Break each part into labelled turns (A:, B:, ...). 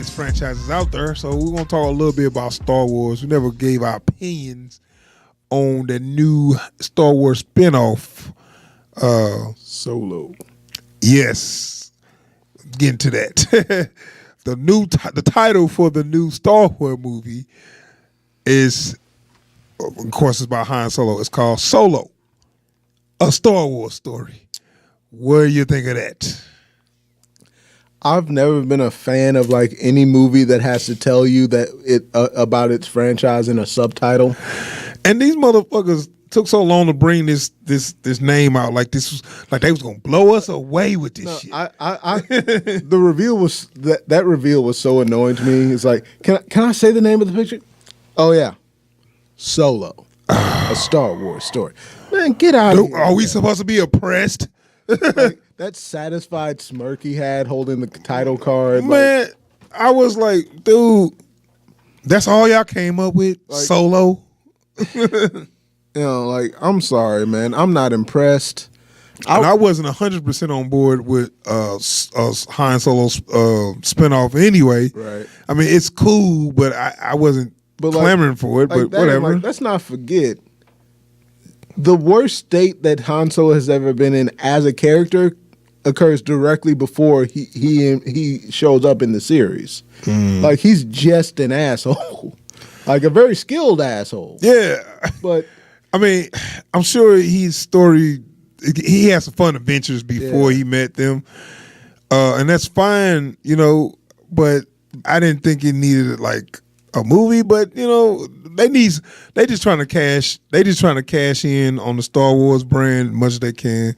A: greatest franchises out there. So we're gonna talk a little bit about Star Wars. We never gave our opinions on the new Star Wars spinoff.
B: Solo.
A: Yes, getting to that. The title for the new Star Wars movie is, of course, it's about Han Solo. It's called Solo, a Star Wars story. What do you think of that?
B: I've never been a fan of like any movie that has to tell you that about its franchise in a subtitle.
A: And these motherfuckers took so long to bring this name out. Like this was like they was gonna blow us away with this shit.
B: The reveal was that reveal was so annoying to me. It's like, can I say the name of the picture? Oh yeah, Solo, a Star Wars story. Man, get out of here.
A: Are we supposed to be oppressed?
B: Like, that satisfied smirk he had holding the title card.
A: Man, I was like, dude, that's all y'all came up with? Like, Solo?
B: Like, I'm sorry, man. I'm not impressed.
A: I wasn't 100% on board with Han Solo's spinoff anyway.
B: Right.
A: I mean, it's cool, but I wasn't clamoring for it, but whatever.
B: Like, let's not forget, the worst state that Han Solo has ever been in as a character occurs directly before he shows up in the series. Like, he's just an asshole. Like, a very skilled asshole.
A: Yeah.
B: But
A: I mean, I'm sure he had some fun adventures before he met them. And that's fine, but I didn't think it needed like a movie, but they just trying to cash in on the Star Wars brand as much as they can.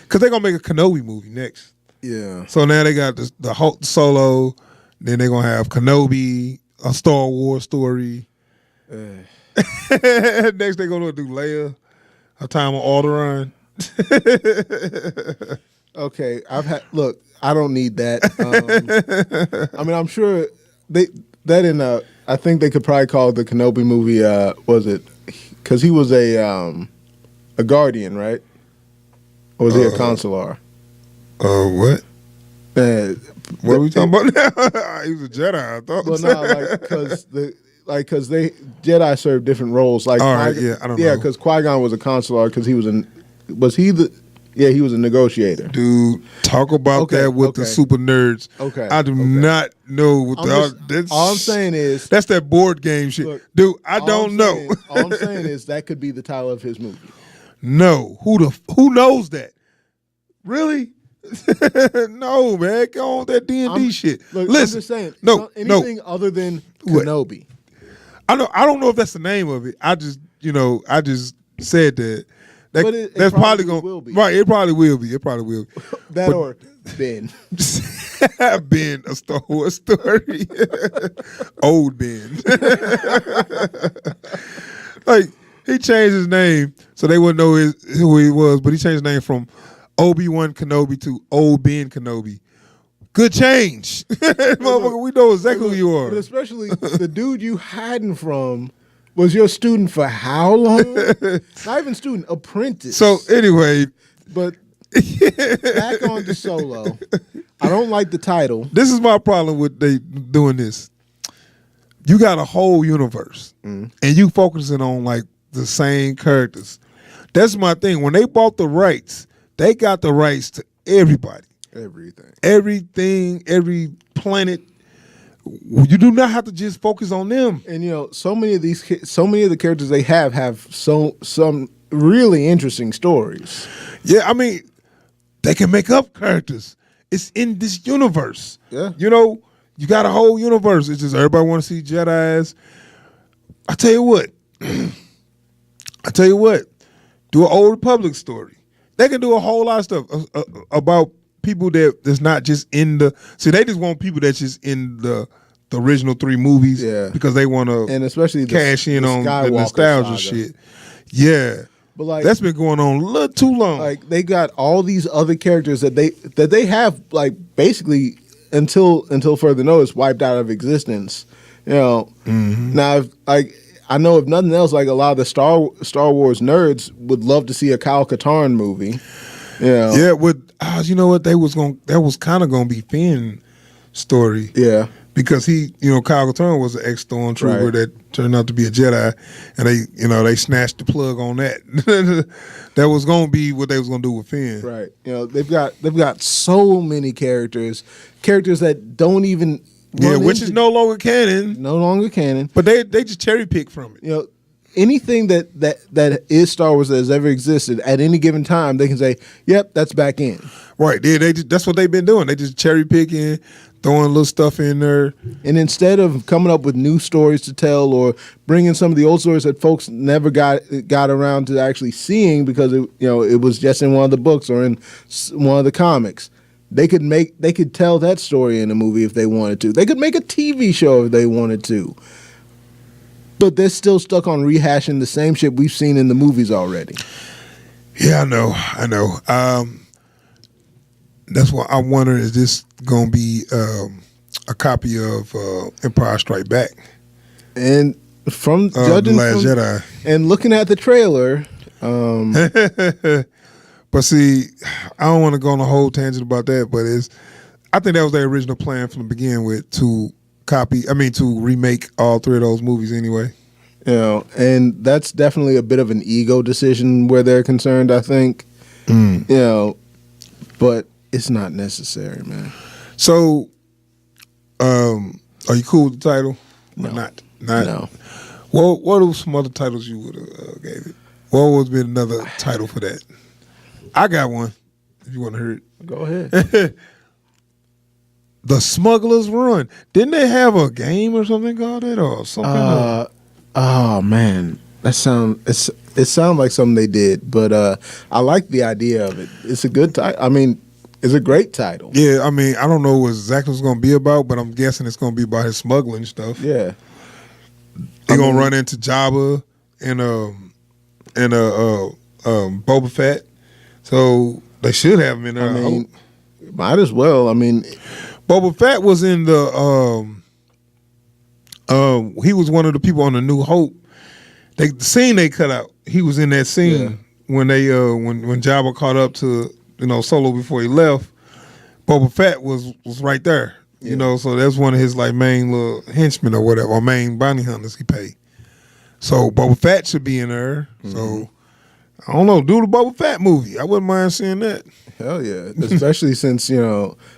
A: Cause they're gonna make a Kenobi movie next.
B: Yeah.
A: So now they got the Hulk Solo, then they're gonna have Kenobi, a Star Wars story. Next they're gonna do Leia, Her Time on Alderaan.
B: Okay, I don't need that. I mean, I'm sure I think they could probably call the Kenobi movie. Was it because he was a Guardian, right? Or was he a Consular?
A: What? What are we talking about now? He was a Jedi, I thought.
B: Well, no, because they Jedi serve different roles. Like,
A: all right, I don't know.
B: Yeah, because Qui-Gon was a Consular because he was he was a negotiator.
A: Dude, talk about that with the super nerds.
B: Okay.
A: I do not know what
B: all I'm saying is
A: that's that board game shit. Look, dude, I don't know.
B: All I'm saying is that could be the title of his movie.
A: No. Who knows that? Really? No, man. Go on that D&D shit.
B: Look,
A: listen,
B: I'm just saying. Anything other than Kenobi.
A: I don't know if that's the name of it. I just said that. That's probably
B: will be.
A: Right, it probably will be.
B: That or Ben.
A: Ben, a Star Wars story. Old Ben. Like, he changed his name so they wouldn't know who he was, but he changed his name from Obi-Wan Kenobi to Old Ben Kenobi. Good change. Motherfucker, we know exactly who you are.
B: But especially the dude you hiding from was your student for how long? Not even student, apprentice.
A: So anyway.
B: But back on to Solo. I don't like the title.
A: This is my problem with they doing this. You got a whole universe and you focusing on like the same characters. That's my thing. When they bought the rights, they got the rights to everybody. Everything, every planet. You do not have to just focus on them.
B: And so many of the characters they have some really interesting stories.
A: Yeah, I mean, they can make up characters. It's in this universe.
B: Yeah.
A: You got a whole universe. It's just everybody want to see Jedis. I tell you what. Do an Old Republic story. They can do a whole lot of stuff about people that's not just in the. See, they just want people that's just in the original 3 movies.
B: Yeah.
A: Because they want to,
B: and especially
A: cash in on the nostalgia shit. Yeah.
B: But like,
A: that's been going on a little too long.
B: Like, they got all these other characters that they have like basically until further notice wiped out of existence. Now, I know if nothing else, like a lot of the Star Wars nerds would love to see a Kyle Katarn movie.
A: Yeah, with you know what, that was kind of gonna be Finn story.
B: Yeah.
A: because Kyle Katarn was an ex-stormtrooper
B: Right.
A: that turned out to be a Jedi, and they snatched the plug on that. That was gonna be what they was gonna do with Finn.
B: Right. They've got so many characters that don't even
A: Which is no longer canon,
B: no longer canon.
A: but they just cherry pick from it.
B: Anything that is Star Wars that has ever existed at any given time, they can say, "Yep, that's back in."
A: Right. That's what they've been doing. They just cherry picking, throwing little stuff in there.
B: And instead of coming up with new stories to tell or bringing some of the old stories that folks never got around to actually seeing because it was just in one of the books or in one of the comics, they could tell that story in a movie if they wanted to. They could make a TV show if they wanted to. But they're still stuck on rehashing the same shit we've seen in the movies already.
A: Yeah, I know. That's why I wonder, is this going to be a copy of Empire Strike Back?
B: And from
A: The
B: judging
A: Last
B: from,
A: Jedi.
B: and looking at the trailer,
A: But see, I don't want to go on a whole tangent about that, but I think that was their original plan from the beginning with to remake all three of those movies anyway.
B: And that's definitely a bit of an ego decision where they're concerned, I think. But it's not necessary, man.
A: So, are you cool with the title?
B: No.
A: Or not?
B: No.
A: What are some other titles you would have gave it? What would be another title for that? I got one, if you want to hear it.
B: Go ahead.
A: The Smuggler's Run. Didn't they have a game or something called that or something?
B: Oh man, it sounds like something they did, but I like the idea of it. It's a good title. I mean, it's a great title.
A: Yeah, I mean, I don't know what exactly it's going to be about, but I'm guessing it's going to be about his smuggling stuff.
B: Yeah,
A: They're going to run into Jabba and Boba Fett, so they should have him in there.
B: I mean, might as well. I mean,
A: Boba Fett was in the he was one of the people on the New Hope. The scene they cut out, he was in that scene when they when Jabba caught up to Solo before he left. Boba Fett was right there, so that's one of his like main little henchmen or whatever, or main bounty hunters he paid. So Boba Fett should be in there. Mm-hmm. So I don't know, do the Boba Fett movie. I wouldn't mind seeing that.
B: Hell yeah, especially since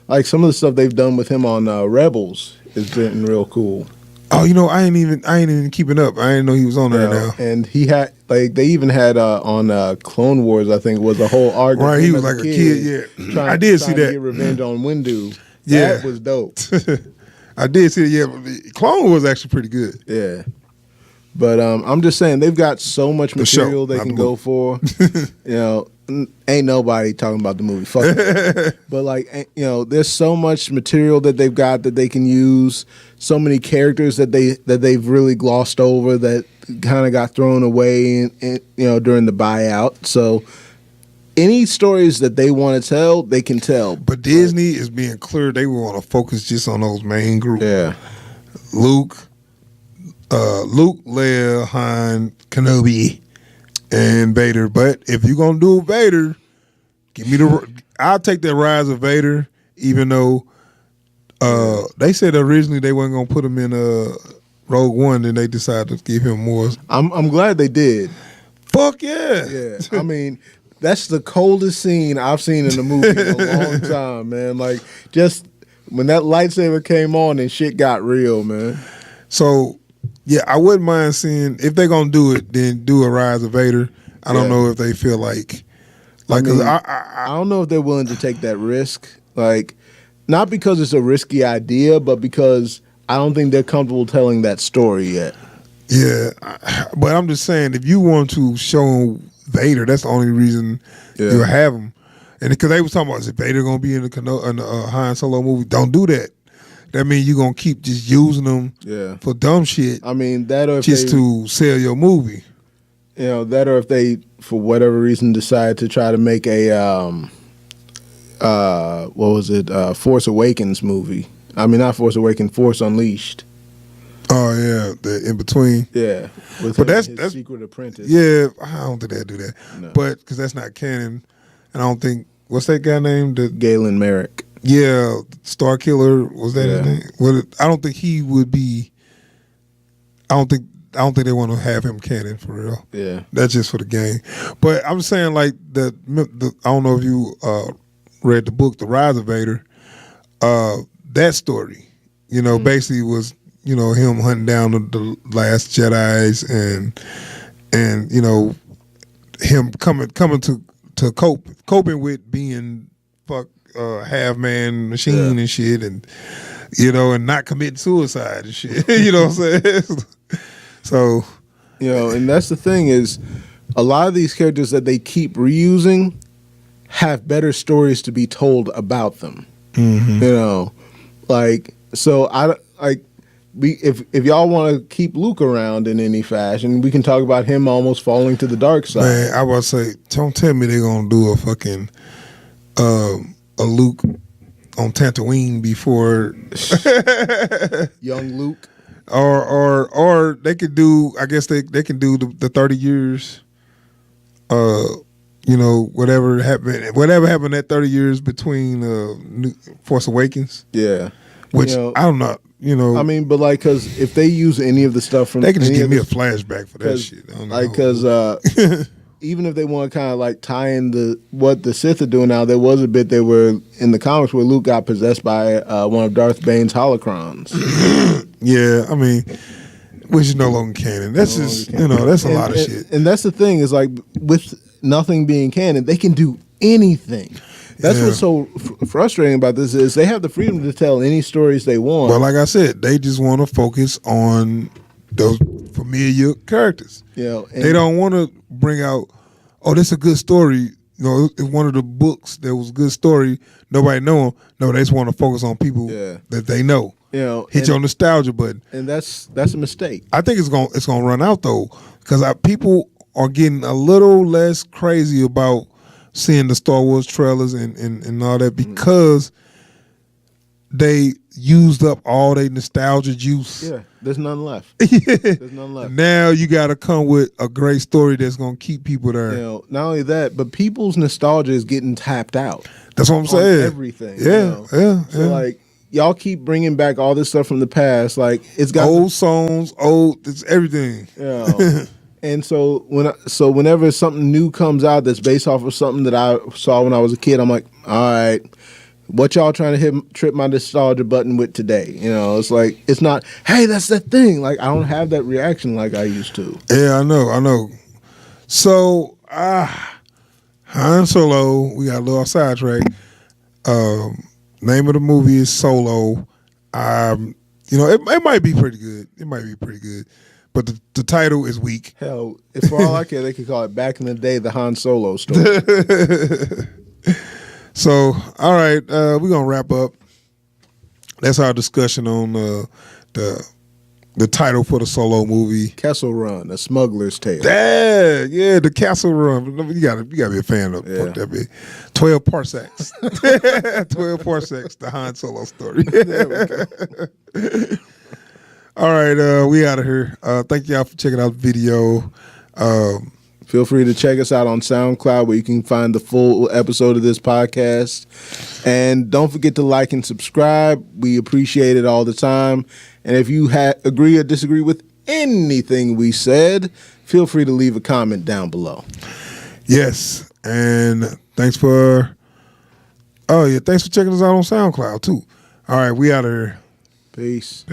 B: like some of the stuff they've done with him on Rebels has been real cool.
A: Oh, I ain't even keeping up. I didn't know he was on there now.
B: And he had they even had on Clone Wars, I think, was a whole arc.
A: Right, he was like a kid. Yeah, I did see that.
B: To get revenge on Windu.
A: Yeah,
B: that was dope.
A: I did see it. Yeah, Clone Wars was actually pretty good.
B: Yeah. But I'm just saying they've got so much material they can go for. Ain't nobody talking about the movie. Fuck it. But like, there's so much material that they've got that they can use. So many characters that they've really glossed over that kind of got thrown away, during the buyout. So any stories that they want to tell, they can tell.
A: But Disney is being clear; they want to focus just on those main groups.
B: Yeah,
A: Luke, Leia, Han, Kenobi, and Vader. But if you're gonna do Vader, give me I'll take that Rise of Vader, even though they said originally they weren't gonna put him in Rogue One, then they decided to give him more.
B: I'm glad they did.
A: Fuck yeah.
B: Yeah. I mean, that's the coldest scene I've seen in a movie in a long time, man. Like, just when that lightsaber came on and shit got real, man.
A: So yeah, I wouldn't mind seeing, if they're gonna do it, then do a Rise of Vader. I don't know if they feel like
B: I don't know if they're willing to take that risk. Like, not because it's a risky idea, but because I don't think they're comfortable telling that story yet.
A: Yeah, but I'm just saying, if you want to show Vader, that's the only reason you have him. And because they was talking about, is Vader gonna be in the Han Solo movie? Don't do that. That means you're going to keep just using them for dumb shit.
B: I mean, that or if
A: just to sell your movie.
B: That or if they, for whatever reason, decide to try to make a, Force Awakens movie. I mean, not Force Awakens, Force Unleashed.
A: Oh, yeah, the in between.
B: Yeah.
A: But that's
B: Secret Apprentice.
A: Yeah, I don't think they'll do that.
B: No.
A: But, because that's not canon. And I don't think, what's that guy named?
B: Galen Merrick.
A: Yeah, Star Killer, was that his name? Well, I don't think he would be. I don't think they want to have him canon for real.
B: Yeah,
A: that's just for the game. But I'm saying like the I don't know if you read the book, The Rise of Vader. That story, basically was him hunting down the last Jedi's and him coming to coping with being half man machine and shit, and and not committing suicide and shit. You know what I'm saying? So,
B: and that's the thing is, a lot of these characters that they keep reusing have better stories to be told about them. Mm-hmm. So if y'all want to keep Luke around in any fashion, we can talk about him almost falling to the dark side.
A: Man, I was say, don't tell me they're gonna do a fucking a Luke on Tatooine before
B: young Luke.
A: Or they could do. I guess they can do the 30 years. Whatever happened that 30 years between Force Awakens.
B: Yeah,
A: which I don't know.
B: I mean, but because if they use any of the stuff from,
A: they can just give me a flashback for that shit.
B: Because even if they want to kind of tie in what the Sith are doing now, there was a bit they were in the comics where Luke got possessed by one of Darth Bane's holocrons.
A: Yeah, I mean, which is no longer canon. That's that's a lot of shit.
B: And that's the thing is with nothing being canon, they can do anything. That's what's so frustrating about this is they have the freedom to tell any stories they want.
A: Well, like I said, they just want to focus on those familiar characters. They don't want to bring out, this is a good story. If one of the books that was a good story, nobody know them. No, they just want to focus on people that they know. Hit your nostalgia button,
B: and that's a mistake.
A: I think it's gonna run out though, because people are getting a little less crazy about seeing the Star Wars trailers and all that because they used up all their nostalgia juice.
B: Yeah, there's none left. There's none left.
A: Now you got to come with a great story that's going to keep people there.
B: Not only that, but people's nostalgia is getting tapped out.
A: That's what I'm saying.
B: Everything.
A: Yeah.
B: So y'all keep bringing back all this stuff from the past. It's got
A: old songs, it's everything.
B: And so whenever something new comes out that's based off of something that I saw when I was a kid, I'm like, all right, what y'all trying to trip my nostalgia button with today? It's not, hey, that's that thing. I don't have that reaction like I used to.
A: Yeah, I know. So, Han Solo, we got a little sidetrack. Name of the movie is Solo. It might be pretty good. But the title is weak.
B: Hell, if for all I care, they could call it Back in the Day, the Han Solo story.
A: So, all right, we're going to wrap up. That's our discussion on the title for the Solo movie.
B: Kessel Run, A Smuggler's Tale.
A: Yeah, the Kessel Run. You gotta be a fan of fuck that bit. 12 parsecs. 12 parsecs, the Han Solo story. There we go. All right, we out of here. Thank y'all for checking out the video.
B: Feel free to check us out on SoundCloud where you can find the full episode of this podcast. And don't forget to like and subscribe. We appreciate it all the time. And if you agree or disagree with anything we said, feel free to leave a comment down below.
A: Yes, and thanks for checking us out on SoundCloud too. All right, we out of here.
B: Peace.